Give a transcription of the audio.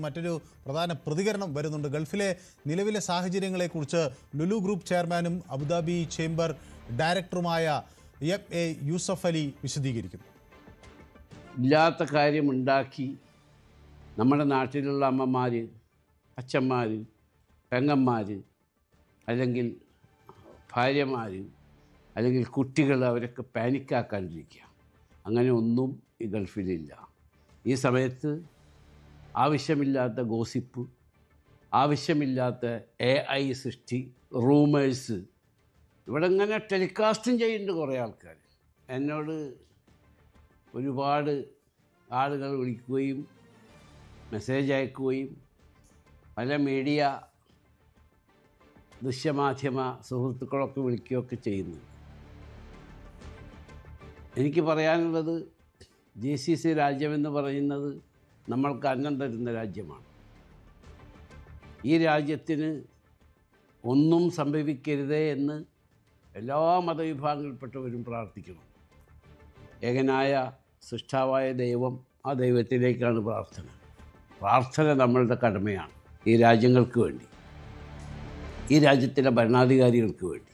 മറ്റൊരു പ്രധാന പ്രതികരണം വരുന്നുണ്ട്. ഗൾഫിലെ നിലവിലെ സാഹചര്യങ്ങളെക്കുറിച്ച് ലുലു ഗ്രൂപ്പ് ചെയർമാനും അബുദാബി ചേംബർ ഡയറക്ടറുമായ എ യൂസഫ് അലി വിശദീകരിക്കുന്നു. ഇല്ലാത്ത കാര്യമുണ്ടാക്കി നമ്മുടെ നാട്ടിലുള്ള അമ്മമാർ, അച്ഛന്മാർ, പെങ്ങന്മാർ, അല്ലെങ്കിൽ ഭാര്യമാർ, അല്ലെങ്കിൽ കുട്ടികൾ അവരൊക്കെ പാനിക്കാക്കാണ്ടിരിക്കുക. അങ്ങനെ ഒന്നും ഈ ഗൾഫിലില്ല. ഈ സമയത്ത് ആവശ്യമില്ലാത്ത ഗോസിപ്പ്, ആവശ്യമില്ലാത്ത AI സൃഷ്ടി, റൂമേഴ്സ് ഇവിടെ ഇങ്ങനെ ടെലികാസ്റ്റും ചെയ്യുന്നുണ്ട് കുറേ ആൾക്കാർ. എന്നോട് ഒരുപാട് ആളുകൾ വിളിക്കുകയും മെസ്സേജ് അയക്കുകയും പല മീഡിയ ദൃശ്യമാധ്യമ സുഹൃത്തുക്കളൊക്കെ വിളിക്കുകയൊക്കെ ചെയ്യുന്നു. എനിക്ക് പറയാനുള്ളത്, GCC രാജ്യമെന്ന് പറയുന്നത് നമ്മൾക്ക് അന്നം തരുന്ന രാജ്യമാണ്. ഈ രാജ്യത്തിന് ഒന്നും സംഭവിക്കരുതേ എന്ന് എല്ലാ മതവിഭാഗങ്ങളിൽപ്പെട്ടവരും പ്രാർത്ഥിക്കണം. ഏകനായ സൃഷ്ടാവായ ദൈവം, ആ ദൈവത്തിലേക്കാണ് പ്രാർത്ഥന നമ്മളുടെ കടമയാണ്. ഈ രാജ്യങ്ങൾക്ക് വേണ്ടി, ഈ രാജ്യത്തിലെ ഭരണാധികാരികൾക്ക് വേണ്ടി.